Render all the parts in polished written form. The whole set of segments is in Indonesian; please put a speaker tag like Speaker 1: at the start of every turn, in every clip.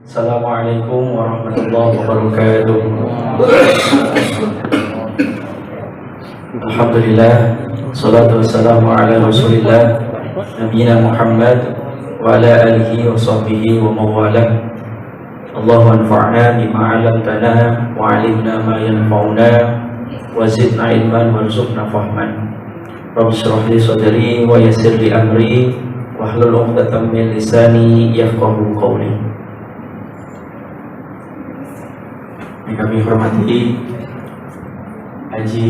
Speaker 1: Assalamualaikum warahmatullahi wabarakatuh. Alhamdulillah, salatu wassalamu ala rasulillah Nabiyina Muhammad wa ala alihi wa sahbihi wa mawalah. Allahumma anfa'na bima 'allamtana wa 'allimna ma yanfa'una wa zidna ilman warzuqna fahman. Rabbi shrah li sadri wa yassir li amri wahlul 'uqdatam min lisani yafqahu qawli. Yang kami hormati Haji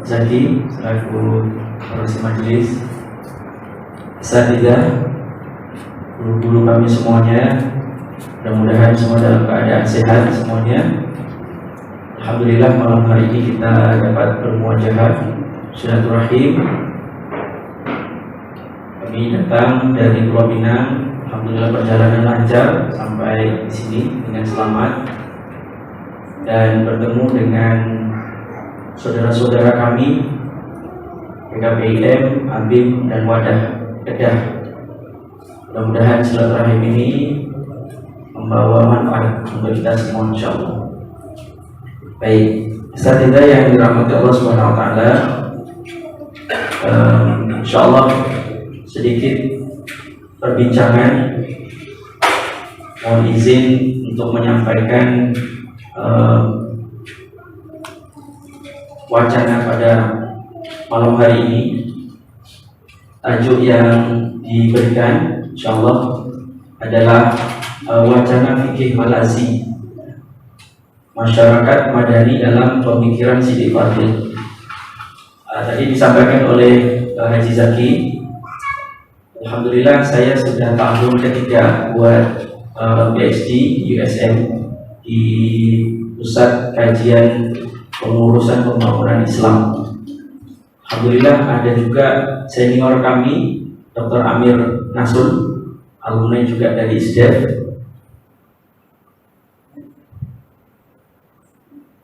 Speaker 1: Zaki selaku Pengurusi Majelis, Asatidzah, guru-guru kami semuanya, mudah-mudahan semua dalam keadaan sehat semuanya. Alhamdulillah malam hari ini kita dapat bermuajahah silaturahim. Kami datang dari Pulau Pinang. Alhamdulillah perjalanan lancar sampai di sini dengan selamat dan bertemu dengan saudara-saudara kami PKPIM, ABIM, dan Wadah Kedah. Mudah-mudahan silaturahim ini membawa manfaat untuk kita semua insyaallah. Baik, asatidzah yang dirahmati Allah Subhanahu wa taala, insyaallah sedikit perbincangan, mohon izin untuk menyampaikan wacana pada malam hari ini. Tajuk yang diberikan insyaallah adalah wacana fikih Malazi, masyarakat madani dalam pemikiran Sidi Fadil. Tadi disampaikan oleh Haji Zaki. Alhamdulillah saya sudah tahun ketiga buat PhD USM di Pusat Kajian Pengurusan Pembangunan Islam. Alhamdulillah ada juga senior kami Dr. Amir Nasul, alumni juga dari ISDEF.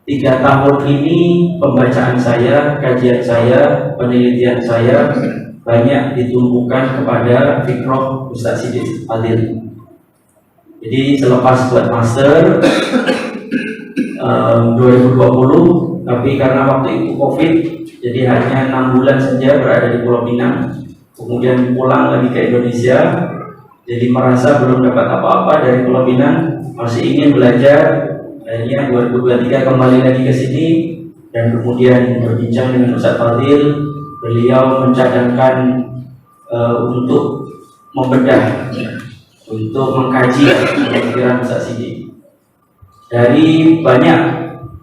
Speaker 1: 3 tahun ini pembacaan saya, kajian saya, penelitian saya banyak ditumpukan kepada fikroh Ustaz Sidi Fadil. Jadi selepas buat master 2020, tapi karena waktu itu COVID, jadi hanya 6 bulan saja berada di Pulau Pinang, kemudian pulang lagi ke Indonesia. Jadi merasa belum dapat apa-apa dari Pulau Pinang, masih ingin belajar. Akhirnya 2023 kembali lagi ke sini dan kemudian berbincang dengan Ustaz Fadil. Beliau mencadangkan untuk membedah, untuk mengkaji pemikiran Ustaz Sidi. Dari banyak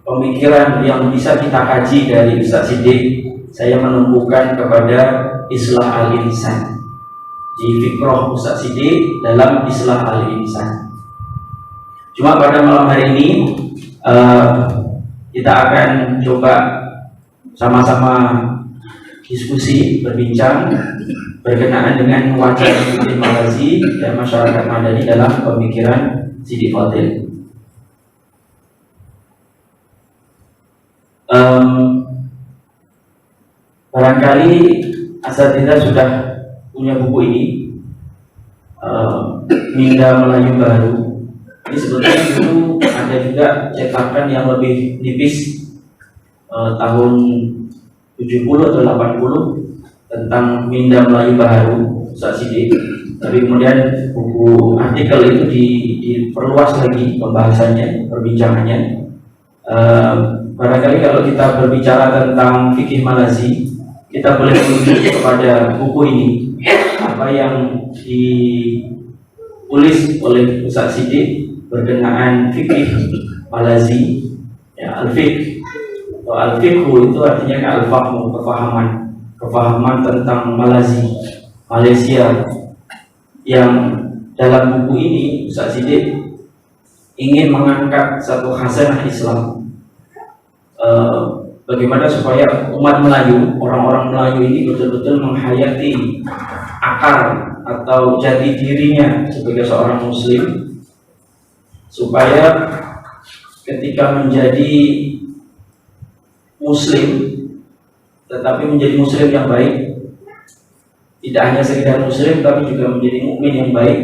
Speaker 1: pemikiran yang bisa kita kaji dari Ustaz Sidi, saya menumbuhkan kepada Islah al-Insan, di fikroh Ustaz Sidi dalam Islah al-Insan. Cuma pada malam hari ini kita akan coba sama-sama diskusi, berbincang berkenaan dengan wacana fikih Malazi dan masyarakat madani dalam pemikiran Sidi Fadil. Barangkali asatidzah sudah punya buku ini, Minda Melayu Baru. Ini sebetulnya dulu ada juga cetakan yang lebih nipis, tahun 70 atau 80, tentang Minda Melayu Baru Ustaz Sidi. Tapi kemudian buku artikel itu diperluas lagi pembahasannya, perbincangannya. Barangkali kalau kita berbicara tentang fikih Malazi, kita boleh merujuk kepada buku ini, apa yang ditulis oleh Ustaz Sidi berkenaan fikih Malazi. Ya, al-fiqh atau al-fiqhu itu artinya al-fahmu, kefahaman tentang Malazi, Malaysia. Yang dalam buku ini Ustaz Sidi ingin mengangkat satu khasanah Islam, bagaimana supaya umat Melayu, orang-orang Melayu ini betul-betul menghayati akar atau jati dirinya sebagai seorang muslim, supaya ketika menjadi muslim, tetapi menjadi muslim yang baik, tidak hanya sekedar muslim tapi juga menjadi mukmin yang baik,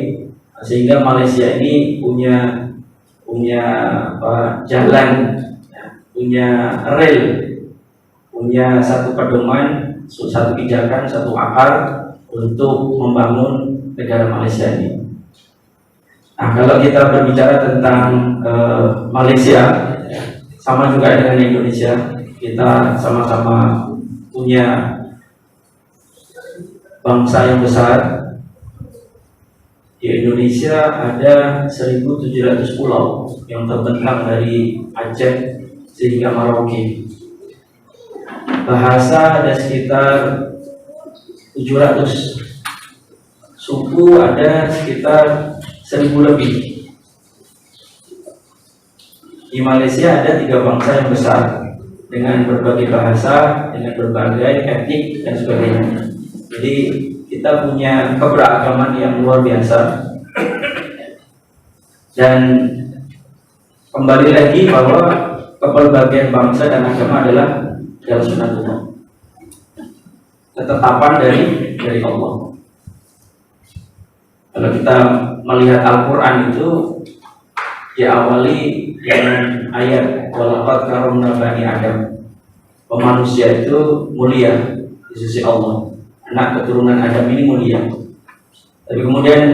Speaker 1: sehingga Malaysia ini punya jalan, punya rel, punya satu pedoman, satu pijakan, satu akal untuk membangun negara Malaysia ini. Nah, kalau kita berbicara tentang Malaysia, sama juga dengan Indonesia, kita sama-sama punya bangsa yang besar. Di Indonesia ada 1.700 pulau yang terbentang dari Aceh sehingga Merauke. Bahasa ada sekitar 700, suku ada sekitar 1.000 lebih. Di Malaysia ada 3 bangsa yang besar dengan berbagai bahasa, dengan berbagai etnik dan sebagainya. Jadi kita punya keberagaman yang luar biasa. Dan kembali lagi bahwa kepelbagaian bangsa dan agama adalah sunatullah, ketetapan dari Allah. Kalau kita melihat Al-Quran itu diawali dengan ayat walaqad karramna bani Adam. Manusia itu mulia di sisi Allah. Anak keturunan Adam ini mulia. Tapi kemudian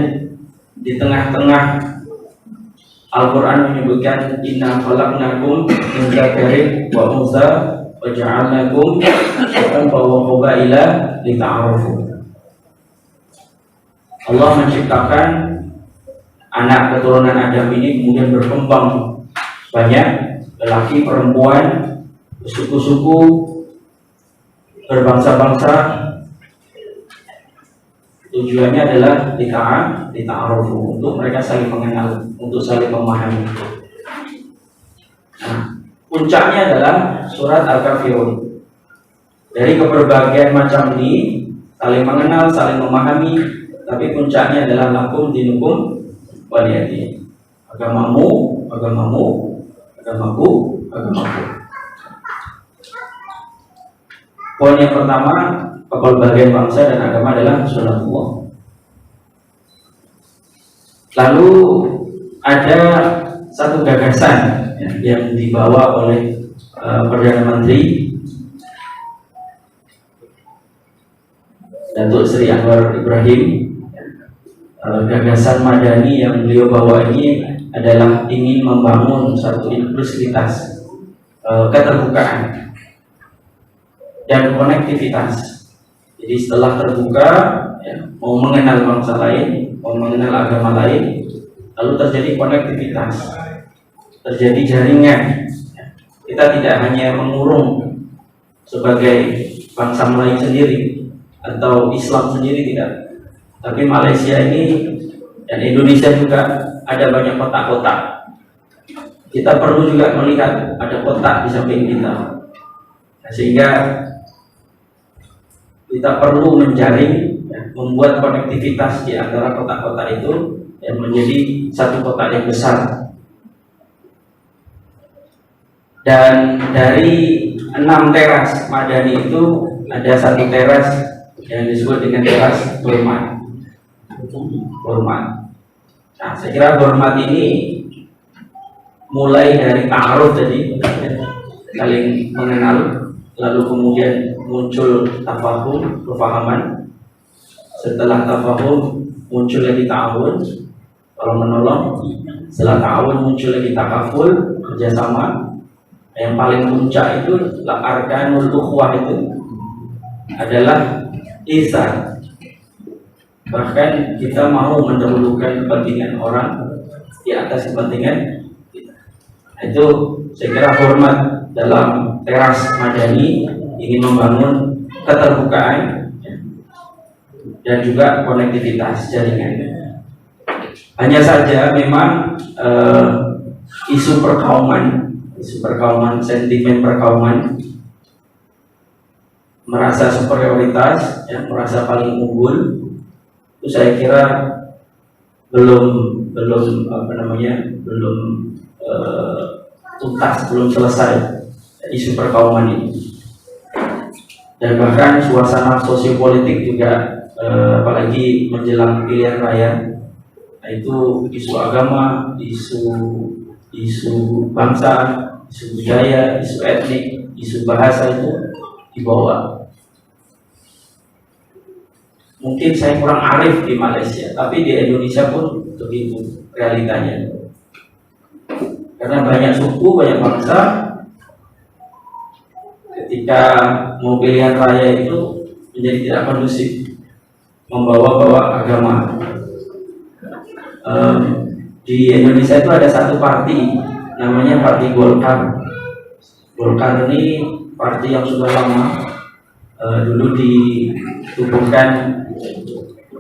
Speaker 1: di tengah-tengah Al-Quran menyebutkan inna khalaqnakum min dzakarin wa untha wa ja'alnakum syu'uban wa qabaila lita'arafu. Allah menciptakan anak keturunan Adam ini kemudian berkembang banyak, lelaki, perempuan, suku-suku, berbangsa-bangsa. Tujuannya adalah lita'arufu, untuk mereka saling mengenal, untuk saling memahami. Nah, puncaknya adalah surat Al-Kafirun. Dari keberbagian macam ini, saling mengenal, saling memahami, tapi puncaknya adalah lakum dinukum waliyadin. Agamamu, agamamu, agamaku, agamaku. Poin yang pertama, kepelbagaian bangsa dan agama adalah sunatullah. Lalu ada satu gagasan yang dibawa oleh Perdana Menteri Datuk Seri Anwar Ibrahim. Gagasan Madani yang beliau bawa ini adalah ingin membangun satu inklusivitas, keterbukaan dan konektivitas. Jadi setelah terbuka, mau mengenal bangsa lain, mau mengenal agama lain, lalu terjadi konektivitas, terjadi jaringan. Kita tidak hanya mengurung sebagai bangsa Melayu sendiri atau Islam sendiri, tidak. Tapi Malaysia ini dan Indonesia juga ada banyak kotak-kotak. Kita perlu juga melihat ada kotak di samping kita. Sehingga kita perlu menjaring, membuat konektivitas di antara kotak-kotak itu dan menjadi satu kotak yang besar. Dan dari 6 teras Madani itu ada satu teras yang disebut dengan teras hormat. Nah, saya kira hormat ini mulai dari ta'aruf tadi, saling mengenal, lalu kemudian muncul tafahum, kefahaman. Setelah tafahum muncul lagi ta'awun, kalau menolong. Setelah ta'awun muncul lagi takaful, kerjasama. Yang paling puncak itu arkanul ukhuwah itu adalah ihsan. Bahkan kita mau mendahulukan kepentingan orang di atas kepentingan kita. Itu saya kira hormat dalam teras Madani ingin membangun keterbukaan dan juga konektivitas jaringan. Hanya saja memang isu perkauman, sentimen perkauman, merasa superioritas, merasa paling unggul, itu saya kira belum tuntas, belum selesai isu perkauman ini. Dan bahkan suasana sosiopolitik juga apalagi menjelang pilihan raya Nah, itu isu agama, isu bangsa, isu budaya, isu etnik, isu bahasa itu dibawa. Mungkin saya kurang arif di Malaysia, tapi di Indonesia pun begitu realitanya. Karena banyak suku, banyak bangsa, ketika mau pilihan raya itu menjadi tidak kondusif, membawa-bawa agama. Di Indonesia itu ada satu parti, namanya Parti Golkar. Golkar ini parti yang sudah lama, dulu ditubuhkan,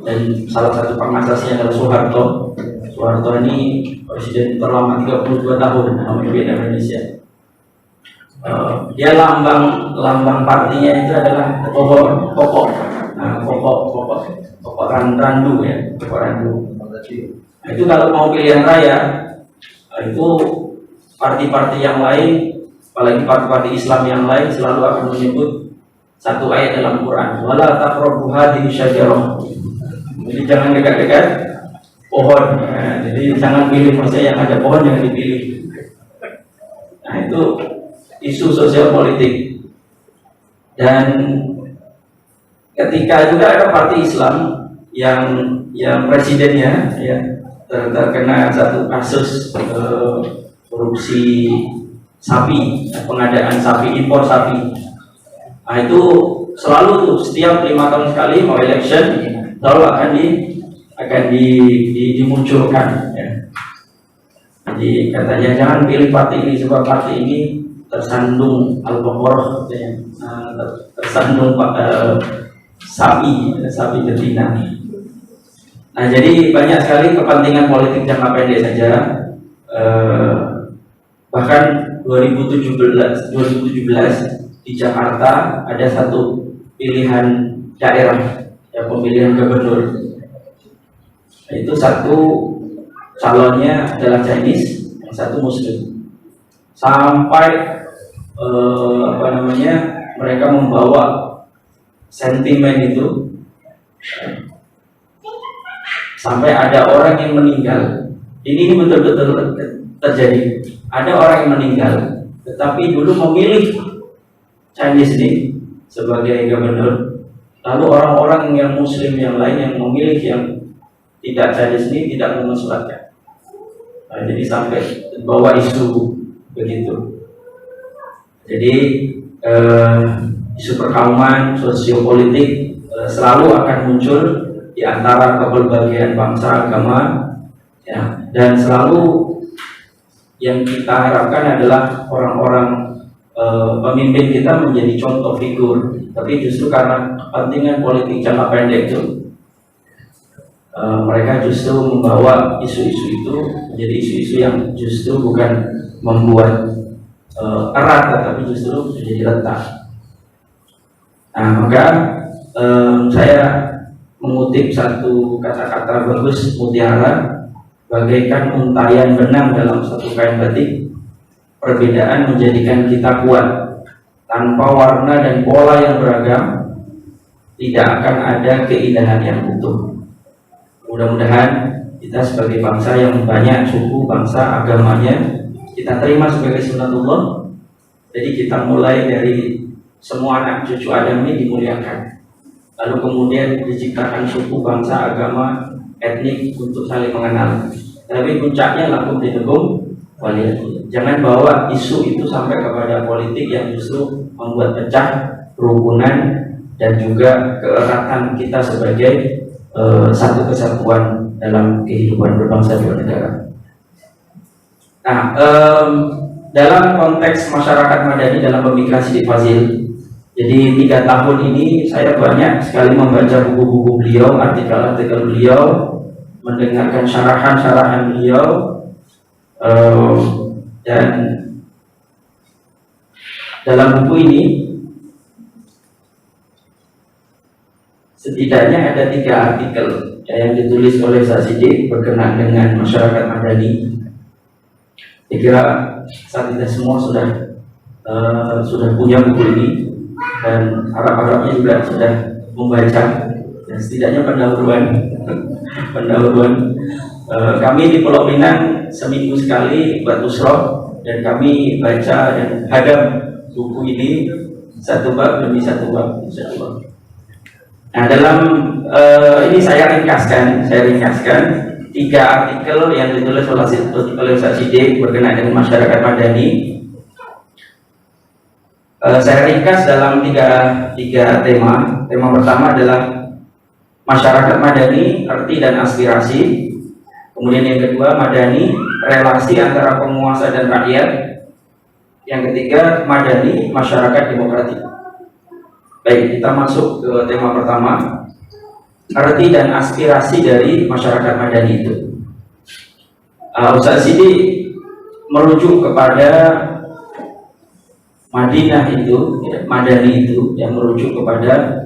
Speaker 1: dan salah satu pengasasnya adalah Soeharto. Soeharto ini presiden terlama 32 tahun memimpin Indonesia. Dia lambang partinya itu adalah pokok. Nah, pokok randu ya, pokok randu. Nah, itu kalau mau pilihan raya, itu parti-parti yang lain, apalagi parti-parti Islam yang lain selalu akan menyebut satu ayat dalam Quran, wala taqrabu hadhihi syajarah. Jadi jangan dekat-dekat pohon. Nah, jadi jangan pilih maksudnya yang ada pohon, jangan dipilih. Nah, itu isu sosial politik. Dan ketika juga ada parti Islam yang presidennya ya terkena satu kasus korupsi sapi, pengadaan sapi, impor sapi. Nah, itu selalu tuh setiap 5 tahun sekali mau election selalu akan dimunculkan ya. Jadi katanya jangan pilih parti ini sebab parti ini tersandung al-baqarah katanya. Tersandung sapi betina. Nah, jadi banyak sekali kepentingan politik jangka pendek saja. Bahkan 2017 di Jakarta ada satu pilihan daerah, ya, pemilihan gubernur. Nah, itu satu calonnya adalah Chinese, yang satu Muslim. Sampai mereka membawa sentimen itu sampai ada orang yang meninggal. Ini betul-betul terjadi. Ada orang yang meninggal, tetapi dulu memilih Chinese ini sebagai gubernur. Lalu orang-orang yang Muslim yang lain yang memilih yang tidak Chinese ini tidak mengusulkan. Nah, jadi sampai bawa isu begitu. Jadi isu perkauman, sosiopolitik selalu akan muncul di antara keberbagian bangsa, agama, ya, dan selalu yang kita harapkan adalah orang-orang pemimpin kita menjadi contoh figur, tapi justru karena kepentingan politik jangka pendek itu mereka justru membawa isu-isu itu menjadi isu-isu yang justru bukan membuat erat, tetapi justru menjadi retak. Nah, maka saya mengutip satu kata-kata bagus Mutiara, bagaikan untayan benang dalam satu kain batik, perbedaan menjadikan kita kuat. Tanpa warna dan pola yang beragam, tidak akan ada keindahan yang utuh. Mudah-mudahan kita sebagai bangsa yang banyak suku, bangsa, agamanya, kita terima sebagai sunnatullah. Jadi kita mulai dari semua anak cucu Adam ini dimuliakan. Lalu kemudian diciptakan suku, bangsa, agama, etnik untuk saling mengenal. Tapi puncaknya lakum dinukum waliyadin. Jangan bawa isu itu sampai kepada politik yang justru membuat pecah kerukunan dan juga keeratan kita sebagai satu kesatuan dalam kehidupan berbangsa dan bernegara. Nah, dalam konteks masyarakat madani dalam pemikiran Siddiq Fazil, jadi 3 tahun ini saya banyak sekali membaca buku-buku beliau, artikel-artikel beliau, mendengarkan syarahan-syarahan beliau, dan dalam buku ini setidaknya ada 3 artikel yang ditulis oleh Siddiq berkenaan dengan masyarakat madani. Saya kira saat kita semua sudah punya buku ini, dan harap-harapnya juga sudah membaca, dan setidaknya pendahuluan Kami di Pulau Pinang seminggu sekali buat usroh, dan kami baca dan hadam buku ini satu bab demi satu bab, insyaallah. Nah, dalam ini saya ringkaskan 3 artikel yang ditulis oleh Ustaz Sidik berkenaan dengan masyarakat madani. Saya ringkas dalam tiga tema. Tema pertama adalah masyarakat madani, arti dan aspirasi. Kemudian yang kedua, madani, relasi antara penguasa dan rakyat. Yang ketiga, madani, masyarakat demokratik. Baik, kita masuk ke tema pertama, arti dan aspirasi dari masyarakat madani itu. Ustaz Sidi merujuk kepada Madinah itu, ya, madani itu yang merujuk kepada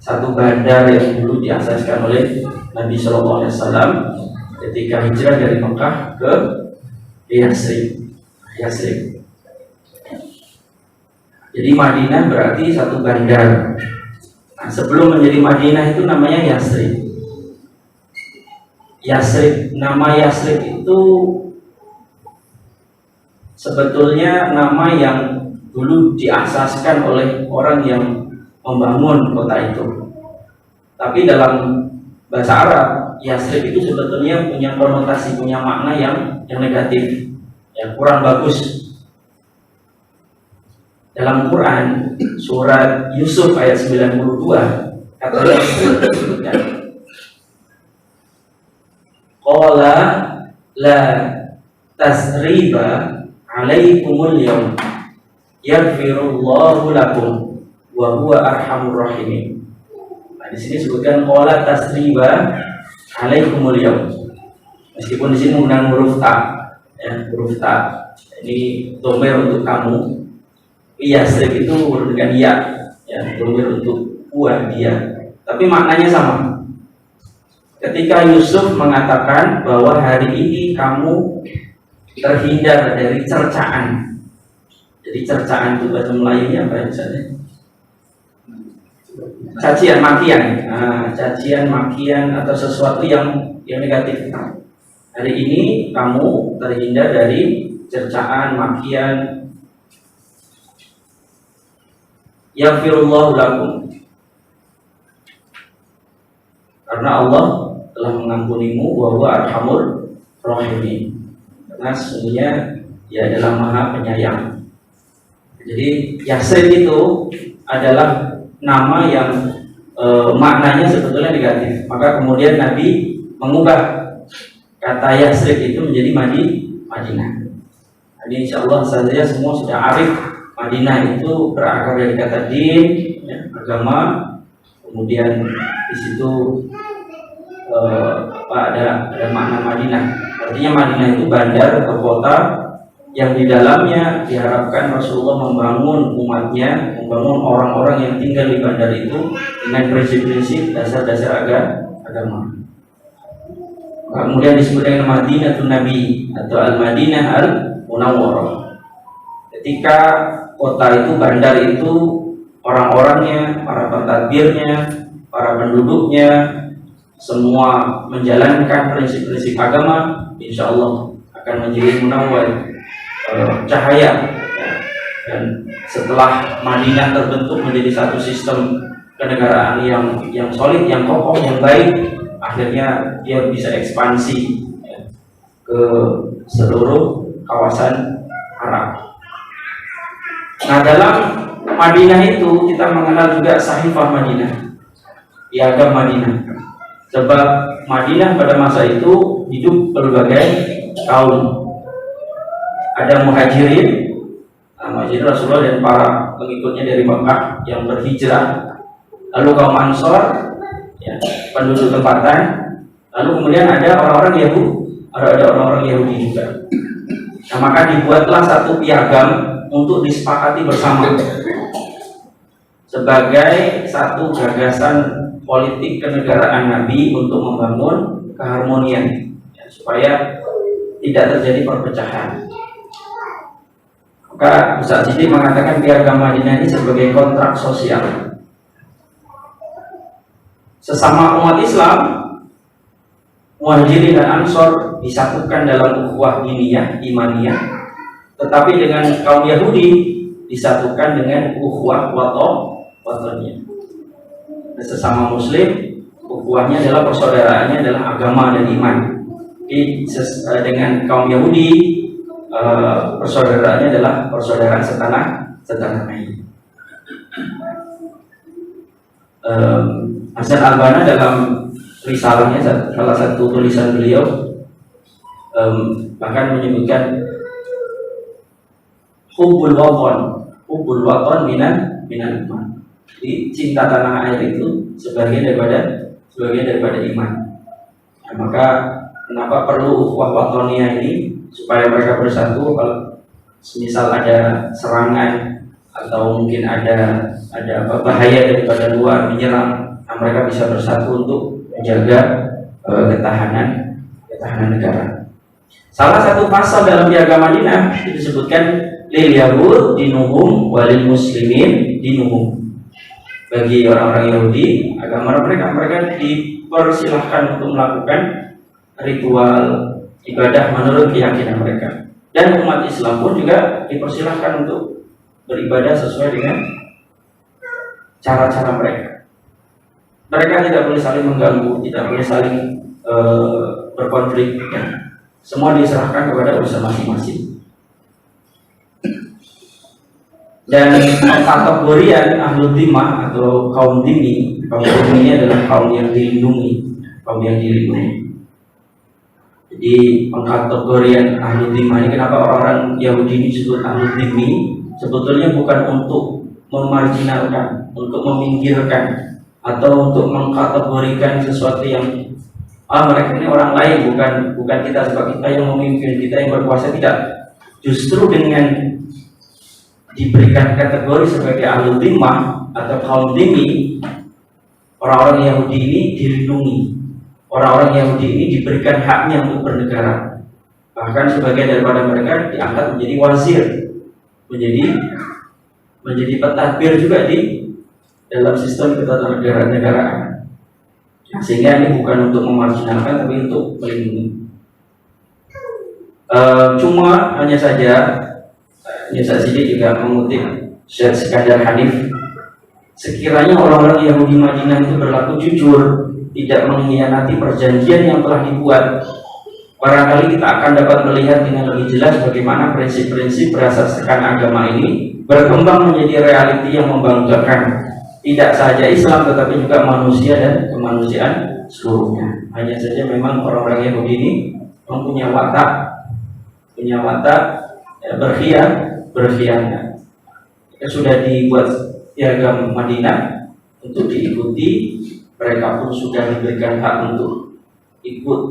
Speaker 1: satu bandar yang dulu diasaskan oleh Nabi Shallallahu Alaihi Wasallam ketika hijrah dari Mekah ke Yasrib. Jadi Madinah berarti satu bandar. Nah, sebelum menjadi Madinah itu namanya Yasrib. Nama Yasrib itu sebetulnya nama yang dulu diasaskan oleh orang yang membangun kota itu. Tapi dalam bahasa Arab, Yasrib itu sebetulnya punya konotasi, punya makna yang negatif, yang kurang bagus. Dalam Quran surat Yusuf ayat 92 kata Yasrib disebutkan, qala la tasriba alaikumul yawm yaghfirullahu lakum wa huwa arhamur rahimin. Nah, di sini disebutkan qala tasriba alaikumul yawm. Meskipun di sini menggunakan huruf ta, ya, huruf ta. Ini dhamir untuk kamu. Yasrib itu dengan ya, dhamir untuk dia. Tapi maknanya sama. Ketika Yusuf mengatakan bahwa hari ini kamu terhindar dari cercaan. Jadi cercaan itu bahasa Melayunya apa misalnya? Cacian makian. Cacian makian atau sesuatu yang negatif. Hari ini kamu terhindar dari cercaan, makian. Yaghfirullahu lakum, karena Allah telah mengampunimu, wa huwa arhamur rahimin, karena sesungguhnya Dia adalah Maha Penyayang. Jadi Yasrib itu adalah nama yang maknanya sebetulnya negatif. Maka kemudian Nabi mengubah kata Yasrib itu menjadi Madinah. Jadi insyaallah saja semua sudah arif. Madinah itu berakar dari kata din, ya, agama. Kemudian di situ ada makna Madinah. Artinya Madinah itu bandar atau kota yang di dalamnya diharapkan Rasulullah membangun umatnya, membangun orang-orang yang tinggal di bandar itu dengan prinsip-prinsip dasar-dasar agama. Kemudian disebut dengan Madinatul Nabi atau Al-Madinah Al-Munawwarah. Ketika kota itu, bandar itu, orang-orangnya, para pentadbirnya, para penduduknya, semua menjalankan prinsip-prinsip agama, insya Allah akan menjadi munawwar, cahaya. Dan setelah Madinah terbentuk menjadi satu sistem kenegaraan yang solid, yang kokoh, yang baik, akhirnya dia bisa ekspansi ke seluruh kawasan Arab. Nah, dalam Madinah itu kita mengenal juga Sahifah Madinah, Piagam Madinah. Sebab Madinah pada masa itu hidup berbagai kaum. Ada muhajirin, muhajirin Rasulullah dan para pengikutnya dari Mekah yang berhijrah. Lalu kaum Ansor, ya, penduduk tempatan. Lalu kemudian ada orang-orang Yahudi juga. Nah, maka dibuatlah satu piagam untuk disepakati bersama sebagai satu gagasan politik kenegaraan Nabi untuk membangun keharmonian, ya, supaya tidak terjadi perpecahan. Maka Ustaz Sidik mengatakan piagam Madinah ini sebagai kontrak sosial sesama umat Islam. Muhajirin dan Ansor disatukan dalam ukhuwah diniyah, imaniyah, tetapi dengan kaum Yahudi disatukan dengan ukhuwah watoniyah. Sesama Muslim, ukhuwahnya adalah persaudaraannya adalah agama dan iman. Jadi dengan kaum Yahudi persaudaraannya adalah persaudaraan setanah air. Hasan al-Banna dalam risalahnya, salah satu tulisan beliau, bahkan menyebutkan hubbul waton minan iman. Jadi cinta tanah air itu sebagian daripada iman. Nah, maka kenapa perlu ukhuwah watoniyah ini, supaya mereka bersatu kalau semisal ada serangan atau mungkin ada bahaya daripada luar menyerang, nah mereka bisa bersatu untuk menjaga ketahanan negara. Salah satu pasal dalam piagam Madinah disebutkan lil yahud dinuhum walil muslimin dinuhum. Bagi orang-orang Yahudi, agama mereka dipersilahkan untuk melakukan ritual ibadah menurut keyakinan mereka, dan umat Islam pun juga dipersilahkan untuk beribadah sesuai dengan cara-cara mereka. Mereka tidak boleh saling mengganggu, tidak boleh saling berkonflik, ya. Semua diserahkan kepada urusan masing-masing. Dan kategorian ahlul dhimah atau kaum dhimmi, kaum ini adalah kaum yang dilindungi, Jadi pengkategorian ahlul dhimah ini, kenapa orang-orang Yahudi ini disebut ahlul dhimmi? Sebetulnya bukan untuk memarginalkan, untuk meminggirkan, atau untuk mengkategorikan sesuatu yang mereka ini orang lain, bukan kita, sebab kita yang memimpin, kita yang berkuasa, tidak. Justru dengan diberikan kategori sebagai ahlul dhimmah atau kaum dhimmi, orang-orang Yahudi ini dilindungi. Orang-orang Yahudi ini diberikan haknya untuk bernegara. Bahkan sebagian daripada mereka diangkat menjadi wazir, menjadi pentadbir juga di dalam sistem ketatanegaraan. Sehingga ini bukan untuk memarginalkan, tapi untuk melindungi. Cuma hanya saja Ustaz Sidi juga mengutip Syekh Iskandar Hanif, sekiranya orang-orang Yahudi Madinah itu berlaku jujur, tidak mengkhianati perjanjian yang telah dibuat, barangkali kita akan dapat melihat dengan lebih jelas bagaimana prinsip-prinsip berasaskan agama ini berkembang menjadi realiti yang membanggakan tidak saja Islam tetapi juga manusia dan kemanusiaan seluruhnya. Hanya saja memang orang-orang Yahudi ini mempunyai watak berkhianat. Sudah dibuat piagam Madinah untuk diikuti, mereka pun sudah diberikan hak untuk ikut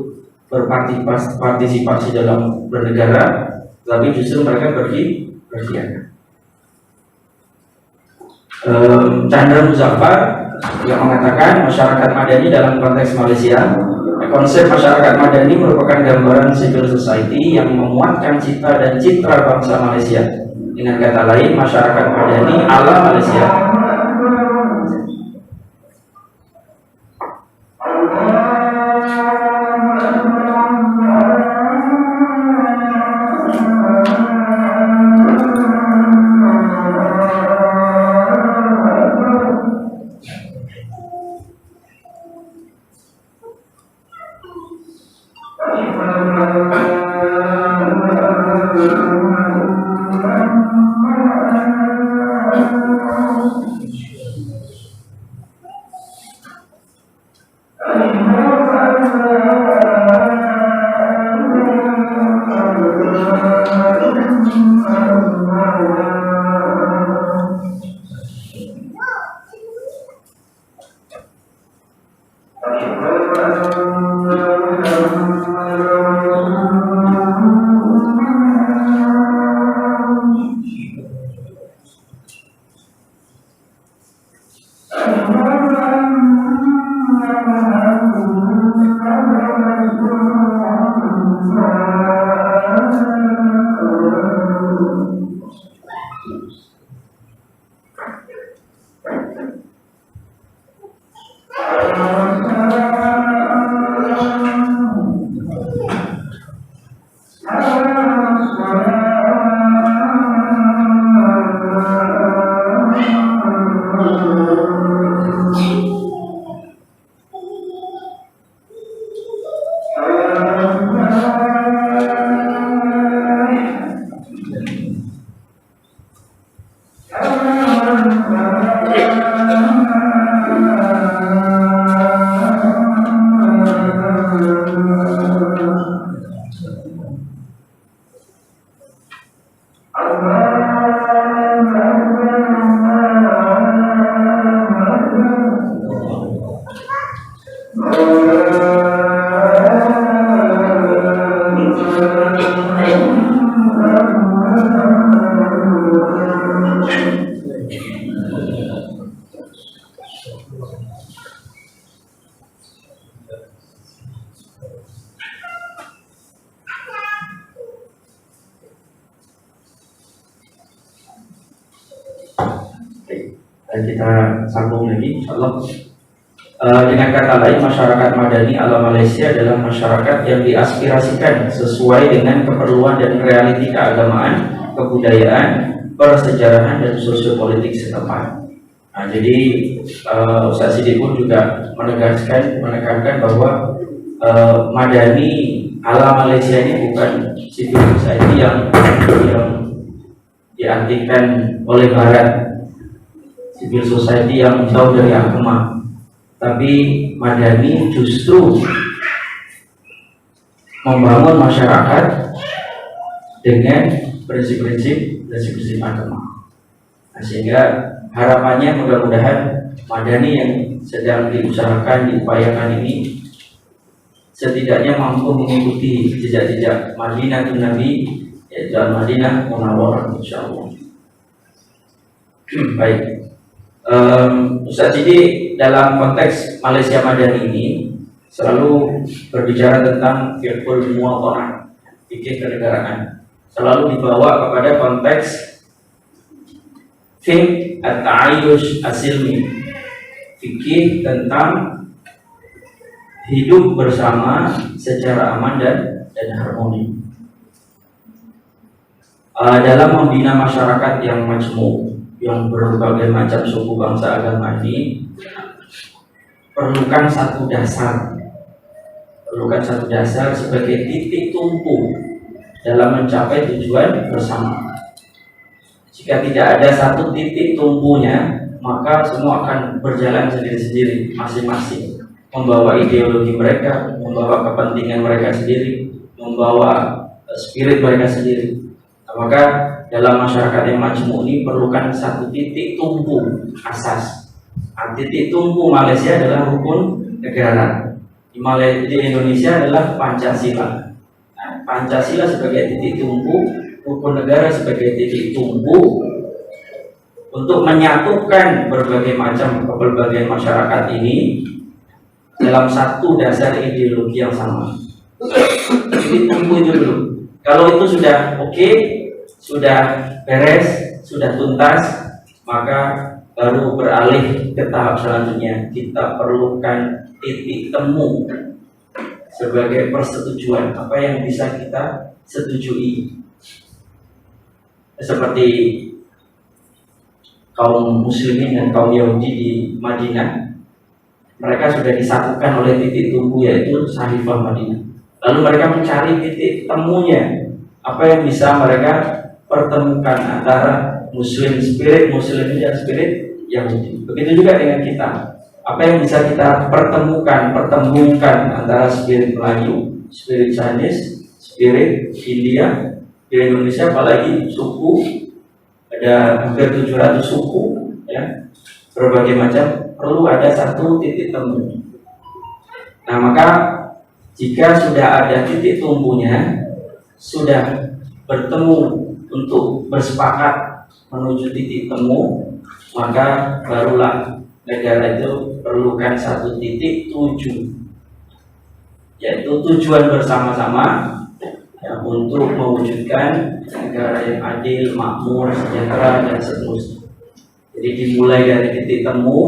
Speaker 1: berpartisipasi dalam bernegara, tapi justru mereka berkhianat. Chandra Muzaffar juga mengatakan masyarakat Madani dalam konteks Malaysia, konsep masyarakat Madani merupakan gambaran civil society yang memuatkan cita dan citra bangsa Malaysia. Dengan kata lain, masyarakat Madani ala Malaysia. kita sambung lagi, insyaallah. Dengan kata lain, masyarakat Madani ala Malaysia adalah masyarakat yang diaspirasikan sesuai dengan keperluan dan realiti keagamaan, kebudayaan, persejarahan dan sosiopolitik setempat. Nah, jadi Ustaz Siddiq pun juga menekankan bahwa Madani ala Malaysia ini bukan civil society yang diartikan oleh Barat, civil society yang jauh dari agama, tapi Madani justru membangun masyarakat dengan prinsip-prinsip agama. Nah, sehingga harapannya mudah-mudahan Madani yang sedang diusahakan, diupayakan ini setidaknya mampu mengikuti jejak-jejak Madinah Nabi, yaitu Madinah Munawwarah, insyaallah. Baik, Ustaz Siddiq dalam konteks Malaysia Madani ini selalu berbicara tentang fiqhul muwatanah, fikih kenegaraan, selalu dibawa kepada konteks fiqh at-ta'ayyush as-silmi, fikih tentang hidup bersama secara aman dan harmoni. Dalam membina masyarakat yang majmuk, yang berbagai macam suku bangsa agama ini, perlukan satu dasar sebagai titik tumpu dalam mencapai tujuan bersama. Jika tidak ada satu titik tumpunya, maka semua akan berjalan sendiri-sendiri, masing-masing, membawa ideologi mereka, membawa kepentingan mereka sendiri, membawa spirit mereka sendiri. Nah, maka dalam masyarakat yang majmuk ini perlukan satu titik tumpu asas. Nah, titik tumpu Malaysia adalah rukun negara. Di Indonesia adalah Pancasila. Nah, Pancasila sebagai titik tumpu, rukun negara sebagai titik tumpu untuk menyatukan berbagai masyarakat ini dalam satu dasar ideologi yang sama. Titik tumpu itu dulu. Kalau itu sudah oke, sudah beres, sudah tuntas, maka baru beralih ke tahap selanjutnya. Kita perlukan titik temu sebagai persetujuan, apa yang bisa kita setujui. Seperti kaum muslimin dan kaum Yahudi di Madinah, mereka sudah disatukan oleh titik tumpu, yaitu Sahifah Madinah. Lalu mereka mencari titik temunya, apa yang bisa mereka pertemukan antara spirit muslim dan spirit Yahudi. Begitu juga dengan kita, apa yang bisa kita pertemukan antara spirit Melayu, spirit Chinese, spirit India. Di Indonesia apalagi suku, ada hampir 700 suku, ya, berbagai macam, perlu ada satu titik temu. Nah, maka jika sudah ada titik tumbunya, sudah bertemu untuk bersepakat menuju titik temu, maka barulah negara itu perlukan satu titik tuju, yaitu tujuan bersama-sama, ya, untuk mewujudkan negara yang adil, makmur, sejahtera, dan seterusnya. Jadi dimulai dari titik temu,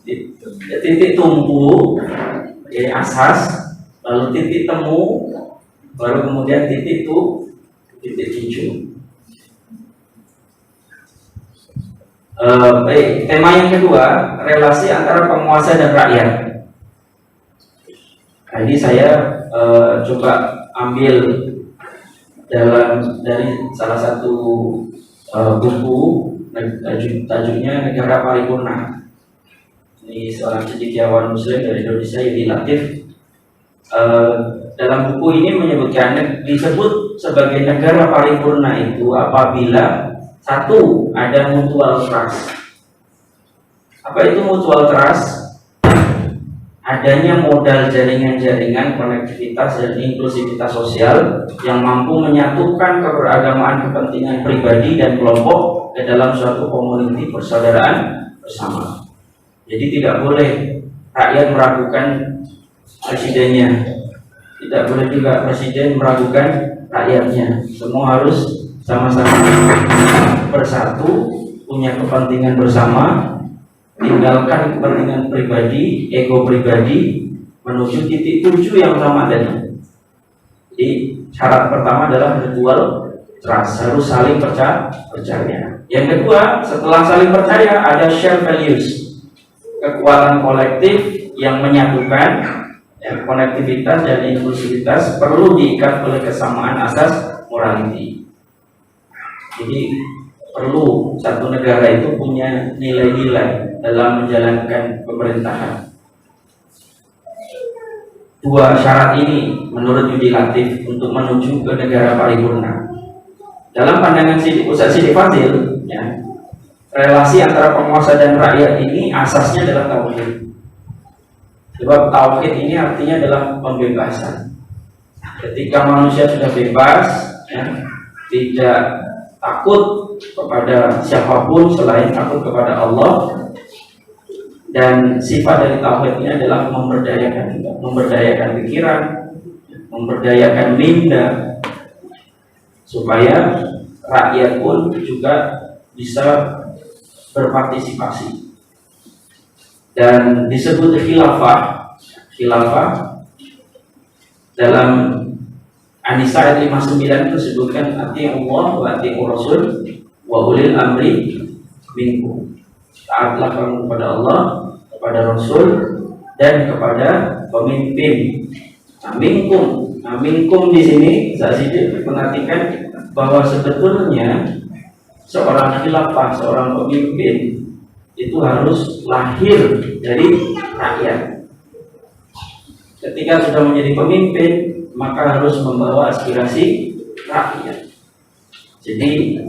Speaker 1: titik tumpu, jadi asas, lalu titik temu, baru kemudian titik tujuh. Baik, tema yang kedua, relasi antara penguasa dan rakyat. Nah, ini saya coba ambil dari salah satu buku, tajuknya Negara Paripurna. Ini seorang cendekiawan Muslim dari Indonesia, Yudi Latif. Dalam buku ini menyebutkan, disebut sebagai negara paripurna itu apabila satu, ada mutual trust. Apa itu mutual trust? Adanya modal jaringan-jaringan, konektivitas dan inklusivitas sosial yang mampu menyatukan keberagamaan kepentingan pribadi dan kelompok ke dalam suatu komuniti persaudaraan bersama. Jadi tidak boleh rakyat meragukan presidennya, tidak boleh juga presiden meragukan rakyatnya. Semua harus sama-sama bersatu punya kepentingan bersama, tinggalkan kepentingan pribadi, ego pribadi, menuju titik tuju yang sama tadi. Jadi syarat pertama adalah mutual trust, harus saling percaya. Yang kedua, setelah saling percaya, ada share values, kekuatan kolektif yang menyatukan, ya, konektivitas dan inklusivitas perlu diikat oleh kesamaan asas morality. Jadi perlu satu negara itu punya nilai-nilai dalam menjalankan pemerintahan. Dua syarat ini menurut Yudi Latif untuk menuju ke negara paripurna. Dalam pandangan Ustaz Siddiq Fadzil, ya, relasi antara penguasa dan rakyat ini asasnya adalah tauhid. Sebab tauhid ini artinya adalah pembebasan. Ketika manusia sudah bebas, ya, tidak takut kepada siapapun selain takut kepada Allah, dan sifat dari tauhid ini adalah memberdayakan pikiran, memberdayakan minda, supaya rakyat pun juga bisa berpartisipasi. Dan disebut khilafah dalam An-Nisa ayat 59 disebutkan ati'ullah wa ati'ur rasul wa ulil amri minkum. Taatlah kamu kepada Allah, kepada Rasul, dan kepada pemimpin. Minkum di sini saya sedikit mengartikan bahwa sebetulnya seorang khilafah, seorang pemimpin itu harus lahir dari rakyat. Ketika sudah menjadi pemimpin, maka harus membawa aspirasi rakyat. Jadi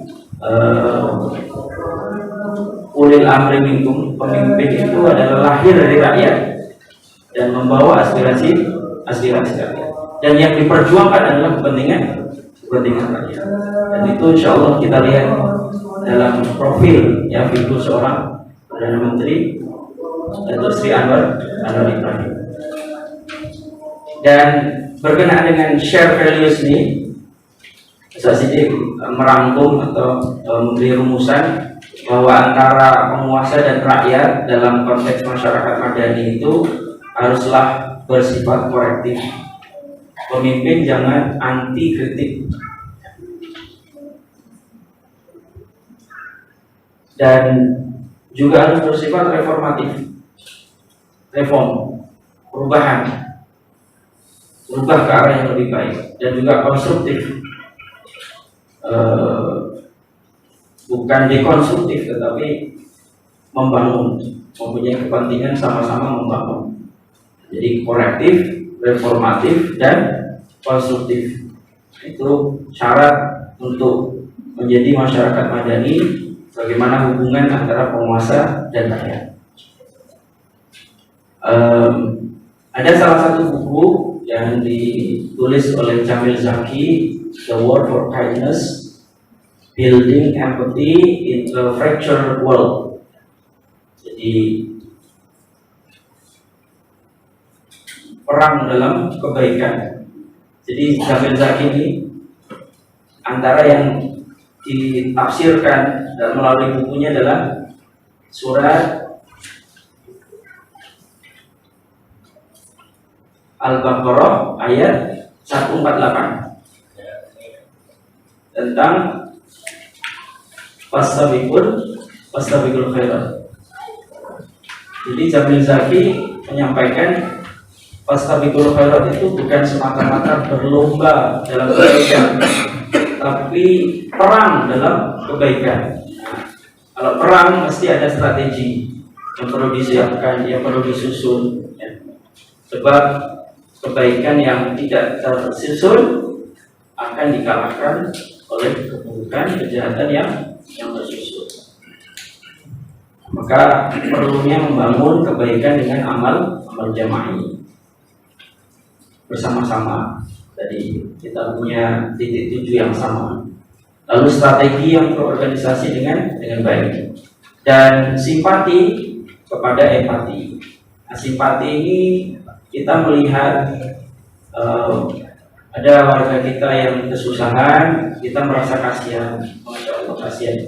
Speaker 1: ulil amri minkum, pemimpin itu adalah lahir dari rakyat dan membawa aspirasi rakyat. Dan yang diperjuangkan adalah kepentingan rakyat. Dan itu insya Allah kita lihat dalam profil, ya, figur seorang Perdana Menteri Dato' Sri Anwar Ibrahim. Dan berkenaan dengan share values ini, saya sedikit merangkum atau memberi rumusan bahwa antara penguasa dan rakyat dalam konteks masyarakat madani itu haruslah bersifat korektif. Pemimpin jangan anti kritik, dan juga harus bersifat reformatif, perubahan, berubah ke arah yang lebih baik, dan juga konstruktif, bukan dekonstruktif tetapi membangun, mempunyai kepentingan sama-sama membangun. Jadi korektif, reformatif, dan konstruktif itu syarat untuk menjadi masyarakat madani. Bagaimana hubungan antara penguasa dan rakyat. Ada salah satu buku yang ditulis oleh Jamil Zaki, The War for Kindness, Building Empathy in a Fractured World. Jadi perang dalam kebaikan. Jadi Jamil Zaki ini antara yang ditafsirkan dan melalui bukunya adalah surat Al-Baqarah ayat 148 tentang fastabiqul khairat. Jadi Jamil Zaki menyampaikan fastabiqul khairat itu bukan semata-mata berlomba dalam kebaikan, tapi perang dalam kebaikan. Kalau perang mesti ada strategi yang perlu disiapkan, yang perlu disusun, ya. Sebab kebaikan yang tidak tersusun akan dikalahkan oleh keburukan, kejahatan yang tersusun. Maka perlunya membangun kebaikan dengan amal jama'i bersama-sama. Jadi kita punya titik tuju yang sama, lalu strategi yang berorganisasi dengan baik, dan simpati kepada empati. Nah, simpati ini kita melihat ada warga kita yang kesusahan, kita merasa kasihan, masya Allah kasihan.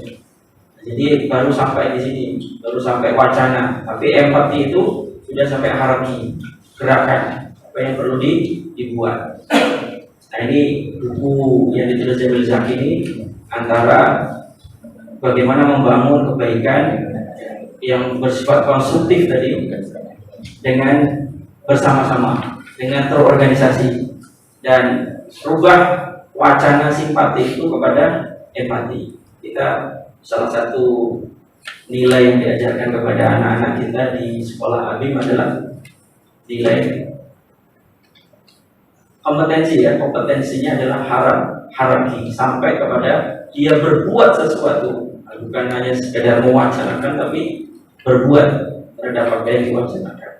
Speaker 1: Jadi baru sampai di sini, baru sampai wacana. Tapi empati itu sudah sampai harami, gerakan apa yang perlu dibuat. Nah ini buku yang ditulis Jamil Zaki ini antara bagaimana membangun kebaikan yang bersifat konstruktif tadi dengan bersama-sama, dengan terorganisasi dan rubah wacana simpati itu kepada empati. Kita salah satu nilai yang diajarkan kepada anak-anak kita di sekolah ABIM adalah nilai kompetensi ya. Kompetensinya adalah hierarki sampai kepada dia berbuat sesuatu, bukan hanya sekedar mewacanakan tapi berbuat terhadap apa yang diwacanakan.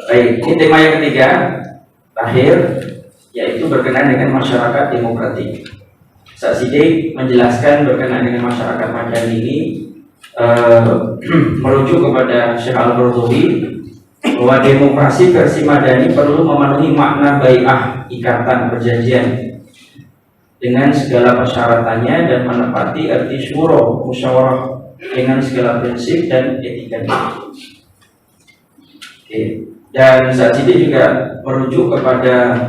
Speaker 1: Baik, ini tema yang ketiga terakhir, yaitu berkenaan dengan masyarakat demokratik. Ustaz Sidik menjelaskan berkenaan dengan masyarakat madani ini merujuk kepada Syekh Al-Qurtubi bahwa demokrasi versi madani perlu memenuhi makna bai'ah, ikatan perjanjian dengan segala persyaratannya dan menepati arti syuro, musyawarah dengan segala prinsip dan etikanya. Oke. Dan Ustaz Sidik juga merujuk kepada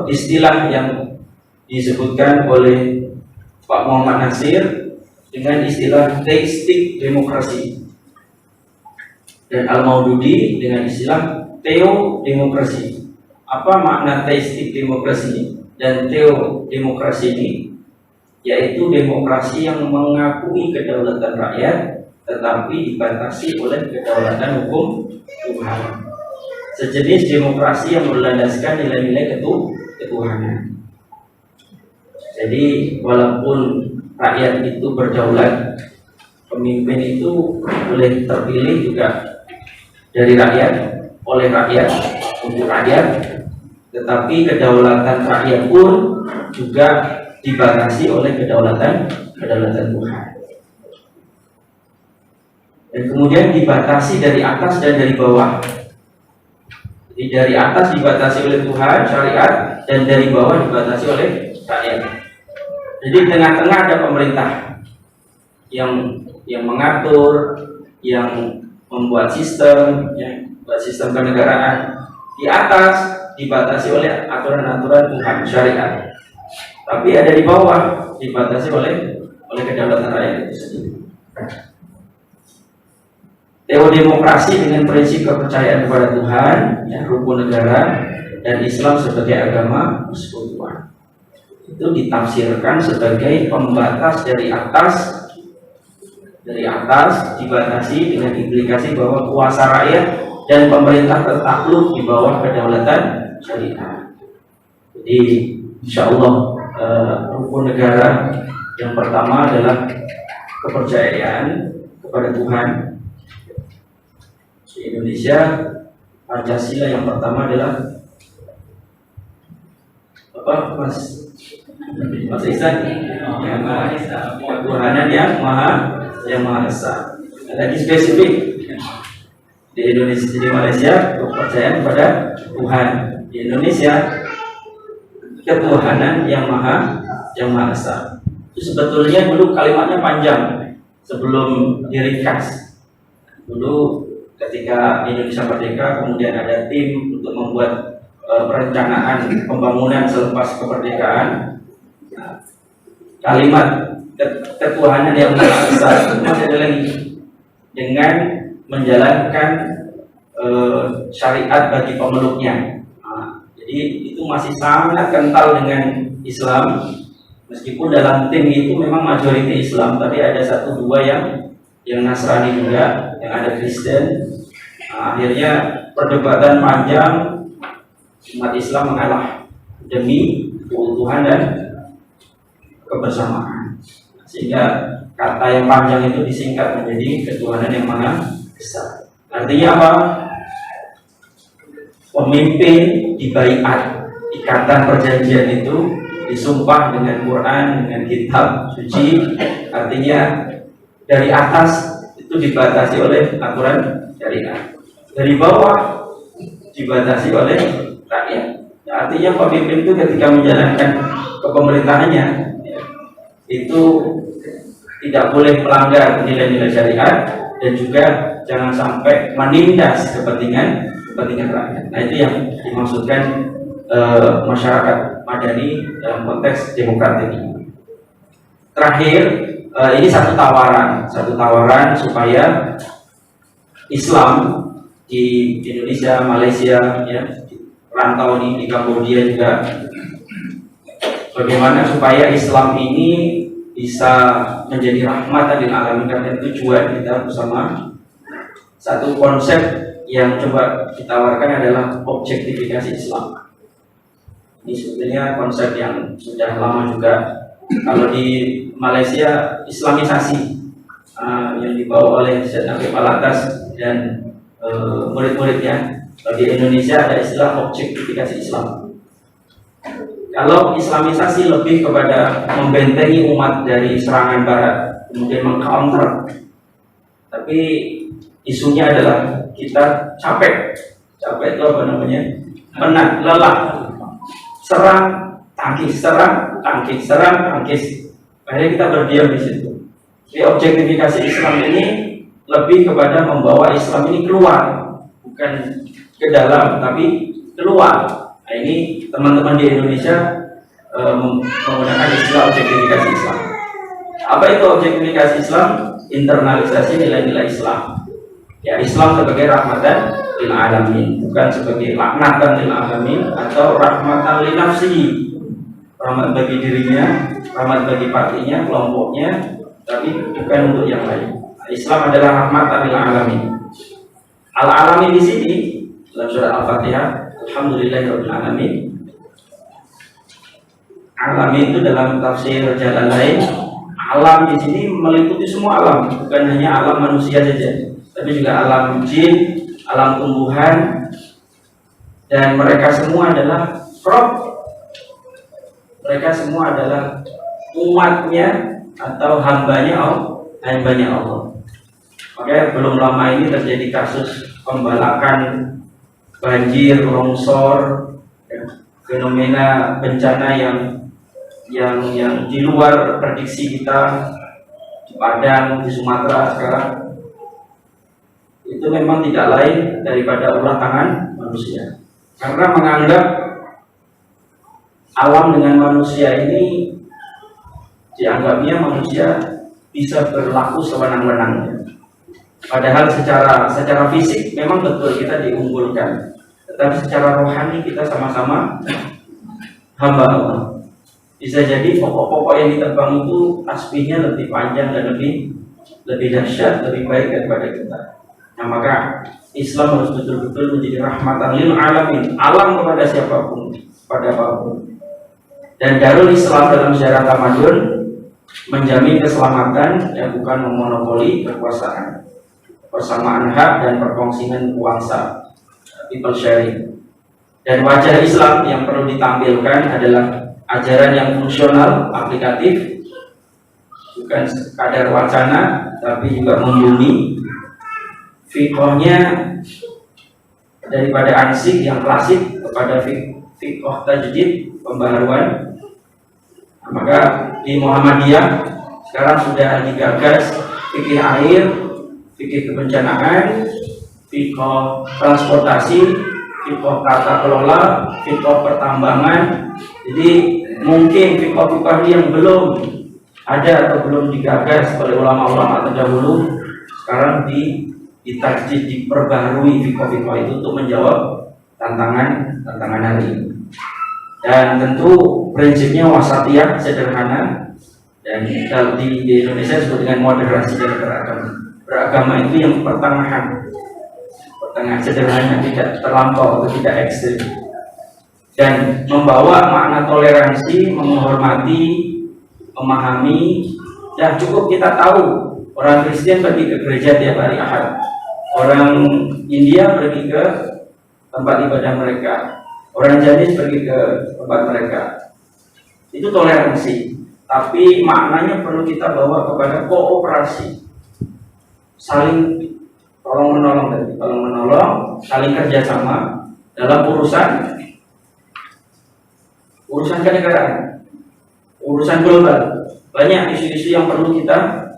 Speaker 1: istilah yang disebutkan oleh Pak Muhammad Nasir dengan istilah teistik demokrasi, dan Al-Maududi dengan istilah teodemokrasi. Apa makna teistik demokrasi dan teodemokrasi ini? Yaitu demokrasi yang mengakui kedaulatan rakyat tetapi dibatasi oleh kedaulatan hukum Tuhan. Sejenis demokrasi yang berlandaskan nilai-nilai ketuhanan. Jadi walaupun rakyat itu berdaulat, pemimpin itu boleh terpilih juga dari rakyat, oleh rakyat, untuk rakyat, tetapi kedaulatan rakyat pun juga dibatasi oleh kedaulatan Tuhan. Dan kemudian dibatasi dari atas dan dari bawah. Jadi dari atas dibatasi oleh Tuhan, syariat, dan dari bawah dibatasi oleh rakyat. Jadi di tengah-tengah ada pemerintah yang mengatur, yang membuat sistem, yang membuat sistem kenegaraan. Di atas dibatasi oleh aturan-aturan Tuhan, syariat. Tapi ada di bawah dibatasi oleh kedaulatan rakyat itu sendiri. Teodemokrasi dengan prinsip kepercayaan kepada Tuhan, ya, rukun negara, dan Islam sebagai agama persekutuan. Itu ditafsirkan sebagai pembatas dari atas dibatasi dengan implikasi bahwa kuasa rakyat dan pemerintah tertakluk di bawah kedaulatan syariat. Jadi insya Allah rukun negara yang pertama adalah kepercayaan kepada Tuhan. Di Indonesia Pancasila yang pertama adalah apa, Mas Ihsan? Yang Maha Esa, ketuhanan yang Maha Esa. Lagi spesifik di Indonesia, di Malaysia kepercayaan kepada Tuhan. Di Indonesia ketuhanan yang Maha Esa. Itu sebetulnya dulu kalimatnya panjang sebelum diringkas. Dulu ketika Indonesia merdeka, kemudian ada tim untuk membuat perencanaan pembangunan selepas kemerdekaan. Kalimat ketuhanan yang Maha Esa itu masih ada lagi, dengan menjalankan syariat bagi pemeluknya. Jadi itu masih sangat kental dengan Islam, meskipun dalam tim itu memang majoriti Islam, tapi ada satu dua yang Nasrani juga, yang ada Kristen. Akhirnya perdebatan panjang, umat Islam mengalah demi keutuhan dan kebersamaan, sehingga kata yang panjang itu disingkat menjadi ketuhanan yang Maha Esa. Artinya apa? Pemimpin dibaiat, ikatan perjanjian itu disumpah dengan Quran, dengan kitab suci. Artinya dari atas itu dibatasi oleh aturan syariat, dari bawah dibatasi oleh rakyat. Artinya pemimpin itu ketika menjalankan kepemerintahannya, itu tidak boleh melanggar nilai-nilai syariat dan juga jangan sampai menindas kepentingan rakyat. Nah, itu yang dimaksudkan masyarakat madani dalam konteks demokratik ini. Terakhir, ini satu tawaran supaya Islam di Indonesia, Malaysia, ya, rantau di Kambodia juga, bagaimana supaya Islam ini bisa menjadi rahmatan lil alamin, karena tujuan kita bersama. Satu konsep yang coba ditawarkan adalah objektifikasi Islam. Ini sebenarnya konsep yang sudah lama juga. Kalau di Malaysia, Islamisasi yang dibawa oleh Syed Naqib Alatas dan murid-muridnya. Kalau di Indonesia ada istilah objektifikasi Islam. Kalau Islamisasi lebih kepada membentengi umat dari serangan Barat, kemudian meng-counter. Tapi isunya adalah kita capek itu apa namanya? Penat, lelah. Serang, tangkis. Akhirnya kita berdiam di situ. Jadi objektifikasi Islam ini lebih kepada membawa Islam ini keluar, bukan ke dalam, tapi keluar. Nah, ini teman-teman di Indonesia menggunakan istilah objektifikasi Islam. Apa itu objektifikasi Islam? Internalisasi nilai-nilai Islam. Ya, Islam sebagai rahmatan lil alamin, bukan sebagai laknatan lil alamin atau rahmatan lil nafsi, rahmat bagi dirinya, rahmat bagi partinya, kelompoknya, tapi bukan untuk yang lain. Islam adalah rahmatan lil alamin. Al alamin di sini dalam surat Al-Fatihah, alhamdulillahirabbil alamin. Alamin itu dalam tafsir Jalalain, alam di sini meliputi semua alam, bukan hanya alam manusia saja, tapi juga alam jin, alam tumbuhan, dan mereka semua adalah Rob. Mereka semua adalah umatnya atau hambanya Allah. Makanya belum lama ini terjadi kasus pembalakan banjir, longsor, fenomena bencana yang di luar prediksi kita di Padang, di Sumatera sekarang. Itu memang tidak lain daripada ulah tangan manusia, karena menganggap alam dengan manusia ini dianggapnya manusia bisa berlaku sewenang-wenangnya. Padahal secara fisik memang betul kita diunggulkan, tetapi secara rohani kita sama-sama hamba Allah. Bisa jadi pokok-pokok yang ditebang itu tasbihnya lebih panjang dan lebih dahsyat, lebih baik daripada kita. Nah, maka Islam harus betul-betul menjadi rahmatan lil alamin, alam kepada siapapun, pada apapun. Dan Darul Islam dalam sejarah tamadun menjamin keselamatan yang bukan memonopoli kekuasaan, persamaan hak dan perkongsian kuasa, people sharing. Dan wajah Islam yang perlu ditampilkan adalah ajaran yang fungsional, aplikatif, bukan sekadar wacana, tapi juga membumi. Fiqhnya daripada ansik yang klasik kepada fiqh tajdid, pembaharuan. Nah, maka di Muhammadiyah sekarang sudah digagas fikih air, fikih kebencanaan, fiqh transportasi, fiqh tata kelola, fiqh pertambangan. Jadi mungkin fiqh-fiqh yang belum ada atau belum digagas oleh ulama-ulama terdahulu sekarang ditajdid, diperbaharui fiqh-fiqh itu untuk menjawab tantangan hari ini. Dan tentu prinsipnya wasatiyah, sederhana, dan kalau di Indonesia disebut dengan moderasi dan beragama. Beragama itu yang pertengahan, sederhana, tidak terlampau atau tidak ekstrim, dan membawa makna toleransi, menghormati, memahami. Ya, cukup kita tahu orang Kristen pergi ke gereja tiap hari Ahad, orang India pergi ke tempat ibadah mereka, orang Chinese pergi ke tempat mereka. Itu toleransi, tapi maknanya perlu kita bawa kepada kooperasi, saling tolong menolong, saling kerjasama dalam urusan kenegaraan, urusan global. banyak isu-isu yang perlu kita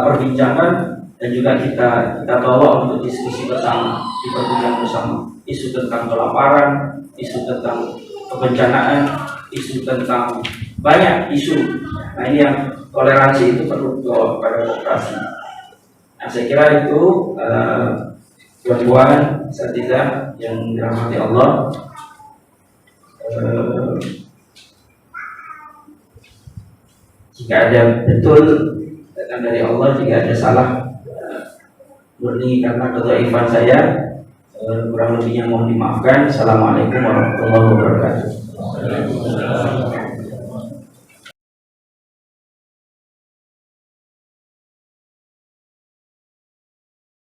Speaker 1: perbincangkan dan juga kita bawa untuk diskusi bersama, diperbincangkan bersama. Isu tentang kelaparan, isu tentang kebencanaan, isu tentang banyak isu. Nah, ini yang toleransi itu perlu dibawa pada demokrasi. Nah, saya kira itu tuan-tuan satiza yang dirahmati Allah. Jika ada betul datang dari Allah, jika ada salah murni karena kedhaifan saya, kurang lebihnya mohon dimaafkan. Assalamualaikum warahmatullahi wabarakatuh.